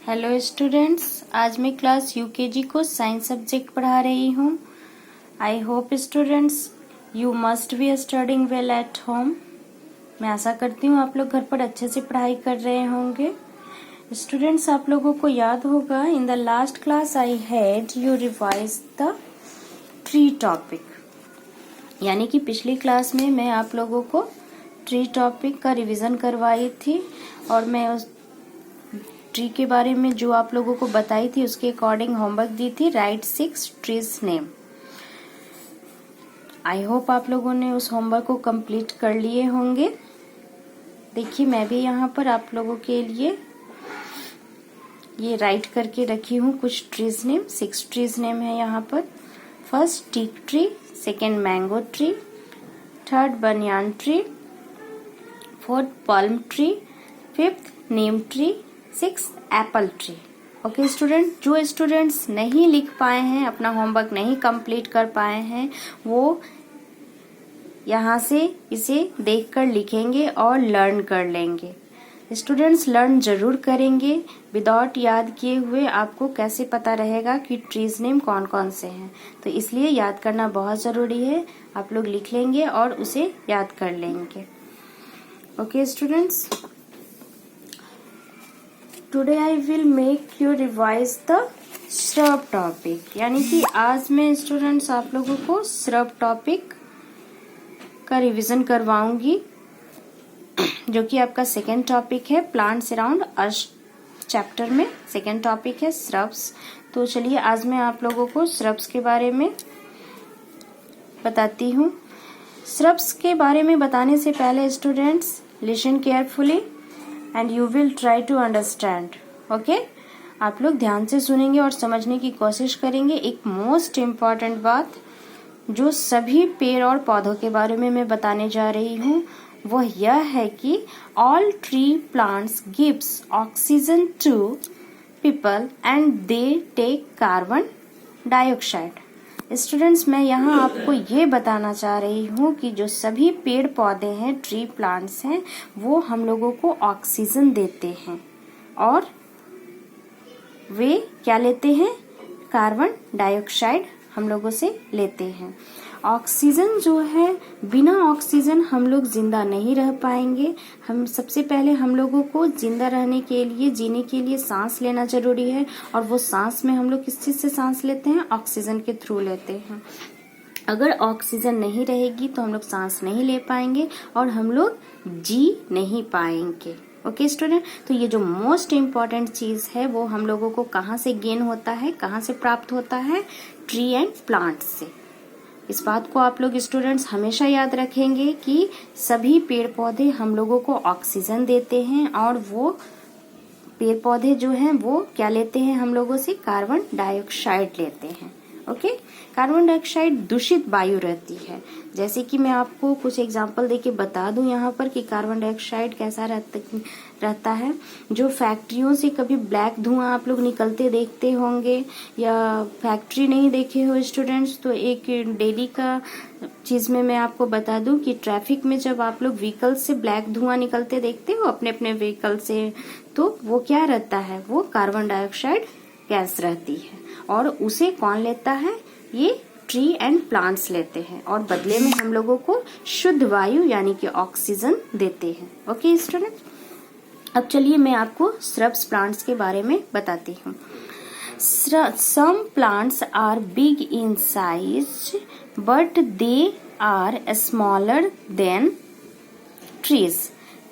Hello students, आज मैं class UKG को साइंस सब्जेक्ट पढ़ा रही हूँ। I hope students you must be studying well at home. मैं आशा करती हूँ आप लोग घर पर अच्छे से पढ़ाई कर रहे होंगे। स्टूडेंट्स, आप लोगों को याद होगा in the last class I had you revise the tree topic, यानी कि पिछली क्लास में मैं आप लोगों को ट्री टॉपिक का रिवीजन करवाई थी और मैं उस ट्री के बारे में जो आप लोगों को बताई थी उसके अकॉर्डिंग होमवर्क दी थी, right 6 trees name. I hope आप लोगों ने उस होमवर्क को कंप्लीट कर लिए होंगे। देखिए, मैं भी यहाँ पर आप लोगों के लिए ये राइट करके रखी हूँ कुछ ट्रीज नेम। 6 ट्रीज नेम है यहाँ पर। First teak tree, second mango tree, third banyan tree, fourth palm tree, fifth neem tree, 6 apple tree. Okay student, जो स्टूडेंट्स नहीं लिख पाए हैं, अपना होमवर्क नहीं कंप्लीट कर पाए हैं, वो यहाँ से इसे देखकर लिखेंगे और लर्न कर लेंगे। स्टूडेंट्स लर्न जरूर करेंगे। विदाउट याद किए हुए आपको कैसे पता रहेगा कि ट्रीज नेम कौन कौन से हैं, तो इसलिए याद करना बहुत जरूरी है। आप लोग लिख लेंगे और उसे याद कर लेंगे। Okay students, today I will make you revise the shrub topic, यानी कि आज मैं स्टूडेंट्स आप लोगों को श्रब टॉपिक का रिवीजन करवाऊंगी, जो कि आपका सेकेंड टॉपिक है। प्लांट्स अराउंड अर्थ चैप्टर में सेकेंड टॉपिक है श्रब्स। तो चलिए आज मैं आप लोगों को श्रब्स के बारे में बताती हूँ। श्रब्स के बारे में बताने से पहले students listen carefully and you will try to understand. Okay, आप लोग ध्यान से सुनेंगे और समझने की कोशिश करेंगे। एक मोस्ट इम्पॉर्टेंट बात जो सभी पेड़ और पौधों के बारे में मैं बताने जा रही हूँ वह यह है कि all tree plants gives oxygen to people and they take carbon dioxide. Students, मैं यहाँ आपको ये बताना चाह रही हूँ कि जो सभी पेड़ पौधे हैं, ट्री प्लांट्स हैं, वो हम लोगों को ऑक्सीजन देते हैं और वे क्या लेते हैं? कार्बन डाइऑक्साइड हम लोगों से लेते हैं। ऑक्सीजन जो है, बिना ऑक्सीजन हम लोग जिंदा नहीं रह पाएंगे। हम सबसे पहले हम लोगों को जिंदा रहने के लिए, जीने के लिए सांस लेना जरूरी है, और वो सांस में हम लोग किस चीज से सांस लेते हैं? ऑक्सीजन के थ्रू लेते हैं। अगर ऑक्सीजन नहीं रहेगी तो हम लोग सांस नहीं ले पाएंगे और हम लोग जी नहीं पाएंगे। ओके स्टूडेंट, तो ये जो मोस्ट इम्पॉर्टेंट चीज है वो हम लोगों को कहाँ से गेन होता है, कहाँ से प्राप्त होता है? ट्री एंड प्लांट से। इस बात को आप लोग स्टूडेंट्स हमेशा याद रखेंगे कि सभी पेड़ पौधे हम लोगों को ऑक्सीजन देते हैं और वो पेड़ पौधे जो हैं वो क्या लेते हैं हम लोगों से? कार्बन डाइऑक्साइड लेते हैं। ओके, कार्बन डाइऑक्साइड दूषित वायु रहती है। जैसे कि मैं आपको कुछ एग्जांपल देके बता दूं यहाँ पर कि कार्बन डाइऑक्साइड कैसा रहता है। जो फैक्ट्रियों से कभी ब्लैक धुआं आप लोग निकलते देखते होंगे, या फैक्ट्री नहीं देखे हो स्टूडेंट्स, तो एक डेली का चीज में मैं आपको बता दूं कि ट्रैफिक में जब आप लोग व्हीकल से ब्लैक धुआं निकलते देखते हो अपने अपने व्हीकल से, तो वो क्या रहता है? वो कार्बन डाइऑक्साइड गैस रहती है। और उसे कौन लेता है? ये ट्री एंड प्लांट्स लेते हैं और बदले में हम लोगों को शुद्ध वायु यानी कि ऑक्सीजन देते हैं। ओके स्टूडेंट, अब चलिए मैं आपको श्रब्स प्लांट्स के बारे में बताती हूँ। Some plants are big in size but they are smaller than trees.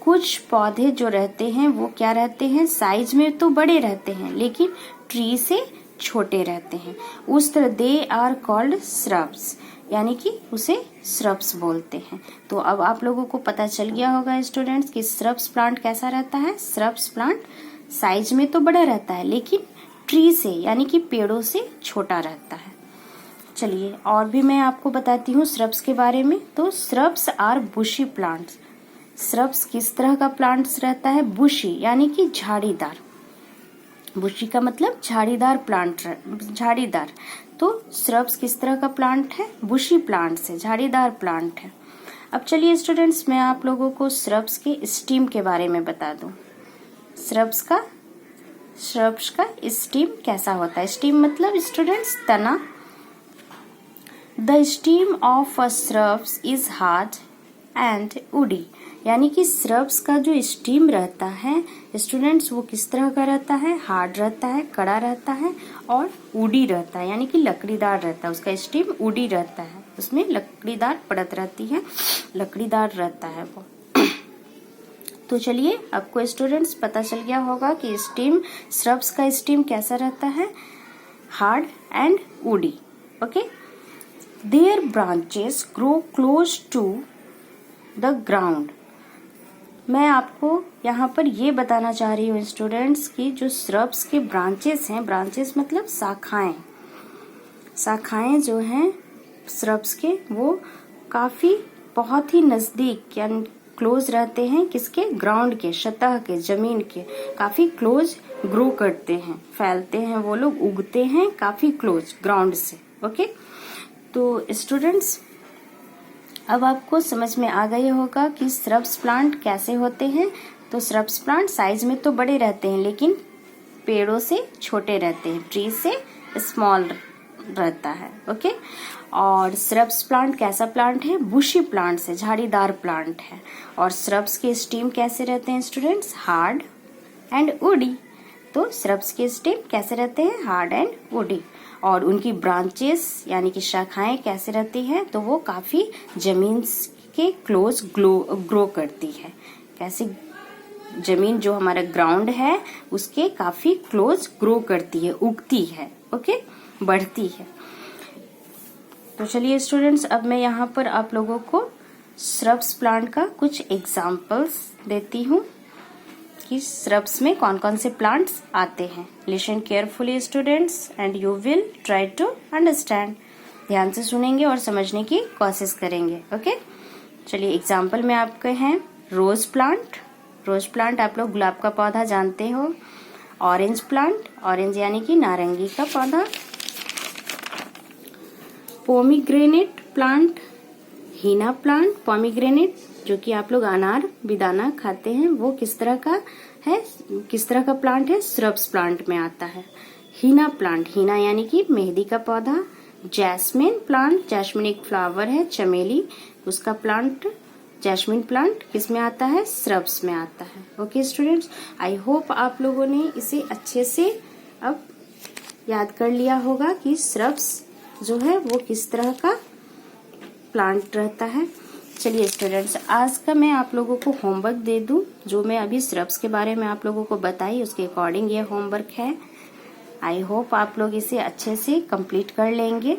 कुछ पौधे जो रहते हैं वो क्या रहते हैं? साइज में तो बड़े रहते हैं लेकिन ट्री से छोटे रहते हैं। उस तरह दे आर कॉल्ड श्रब्स, यानी कि उसे श्रब्स बोलते हैं। तो अब आप लोगों को पता चल गया होगा स्टूडेंट्स कि श्रब्स प्लांट कैसा रहता है। श्रब्स प्लांट साइज में तो बड़ा रहता है लेकिन ट्री से यानी कि पेड़ों से छोटा रहता है। चलिए और भी मैं आपको बताती हूँ श्रब्स के बारे में। तो shrubs are bushy plants. Shrubs किस तरह का प्लांट्स रहता है? बुशी यानी कि झाड़ीदार। बुशी का मतलब झाड़ीदार प्लांट, झाड़ीदार। तो श्रब्स किस तरह का प्लांट है? बुशी प्लांट से, झाड़ीदार प्लांट है। अब चलिए स्टूडेंट्स मैं आप लोगों को श्रब्स के स्टीम के बारे में बता दूं। श्रब्स का श्रब्स का स्टीम कैसा होता है। स्टीम मतलब स्टूडेंट्स तना। The steam of a shrubs is hard and woody, यानी कि श्रब्स का जो स्टीम रहता है स्टूडेंट्स वो किस तरह का रहता है, हार्ड रहता है, कड़ा रहता है और वुडी रहता है, यानी कि लकड़ीदार रहता है। उसका स्टीम वुडी रहता है, उसमें लकड़ीदार परत रहती है, लकड़ीदार रहता है वो। तो चलिए आपको स्टूडेंट्स पता चल गया होगा कि स्टीम, श्रब्स का स्टीम कैसा रहता है, hard and woody. Okay, their branches grow close to the ground. मैं आपको यहाँ पर ये बताना चाह रही हूँ स्टूडेंट्स कि जो श्रब्स के ब्रांचेस हैं, ब्रांचेस मतलब शाखाएं, शाखाएं जो हैं श्रब्स के वो काफी बहुत ही नजदीक यानी क्लोज रहते हैं, किसके, ग्राउंड के, सतह के, जमीन के, काफी क्लोज ग्रो करते हैं, फैलते हैं, वो लोग उगते हैं काफी क्लोज ग्राउंड से। ओके, तो स्टूडेंट्स अब आपको समझ में आ गया होगा कि श्रब्स प्लांट कैसे होते हैं। तो श्रब्स प्लांट साइज में तो बड़े रहते हैं लेकिन पेड़ों से छोटे रहते हैं, ट्री से स्मॉल रहता है। ओके, और श्रब्स प्लांट कैसा प्लांट है, बुशी प्लांट से, झाड़ीदार प्लांट है। और श्रब्स के स्टीम कैसे रहते हैं स्टूडेंट्स, हार्ड एंड वुडी। तो श्रब्स के स्टीम कैसे रहते हैं, हार्ड एंड वुडी। और उनकी ब्रांचेस यानी कि शाखाएं कैसे रहती है, तो वो काफी जमीन के क्लोज ग्रो करती है। कैसे, जमीन जो हमारा ग्राउंड है उसके काफी क्लोज ग्रो करती है, उगती है। ओके, बढ़ती है। तो चलिए स्टूडेंट्स अब मैं यहाँ पर आप लोगों को श्रब्स प्लांट का कुछ एग्जाम्पल्स देती हूँ कि श्रब्स में कौन कौन से प्लांट्स आते हैं। Listen carefully students and you will try to understand. ध्यान से सुनेंगे और समझने की कोशिश करेंगे। ओके, चलिए एग्जाम्पल में आपके हैं रोज प्लांट। रोज प्लांट आप लोग गुलाब का पौधा जानते हो। ऑरेंज प्लांट, ऑरेंज यानी कि नारंगी का पौधा। पोमीग्रेनेट प्लांट, हीना प्लांट। पोमीग्रेनेट जो कि आप लोग अनार बेदाना खाते हैं, वो किस तरह का है, किस तरह का प्लांट है, श्रब्स प्लांट में आता है। हीना प्लांट, हीना यानी कि मेहंदी का पौधा। जैस्मिन प्लांट, जैस्मिन एक फ्लावर है, चमेली, उसका प्लांट, जैस्मिन प्लांट किस में आता है, श्रब्स में आता है। ओके स्टूडेंट्स, आई होप आप लोगों ने इसे अच्छे से अब याद कर लिया होगा कि श्रब्स जो है वो किस तरह का प्लांट रहता है। चलिए स्टूडेंट्स, आज का मैं आप लोगों को होमवर्क दे दूं। जो मैं अभी श्रब्स के बारे में आप लोगों को बताई उसके अकॉर्डिंग ये होमवर्क है। आई होप आप लोग इसे अच्छे से कंप्लीट कर लेंगे।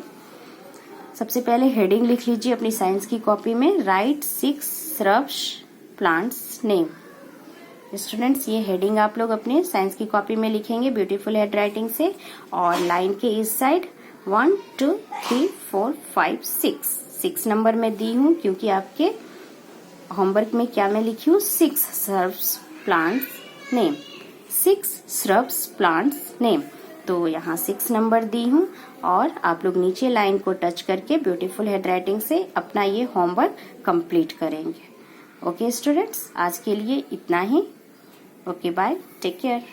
सबसे पहले हेडिंग लिख लीजिए अपनी साइंस की कॉपी में, right 6 shrubs plants name. Students ये हेडिंग आप लोग अपने साइंस की कॉपी में लिखेंगे ब्यूटीफुल हैंड राइटिंग से। और लाइन के इस साइड 1 2 3 4 5 6 नंबर में दी हूँ क्योंकि आपके होमवर्क में क्या मैं लिखी हूँ, 6 shrubs plants name, 6 shrubs plants name. तो यहाँ 6 नंबर दी हूँ और आप लोग नीचे लाइन को टच करके ब्यूटीफुल हैंड राइटिंग से अपना ये होमवर्क कंप्लीट करेंगे। ओके स्टूडेंट्स, आज के लिए इतना ही। Okay bye, take care.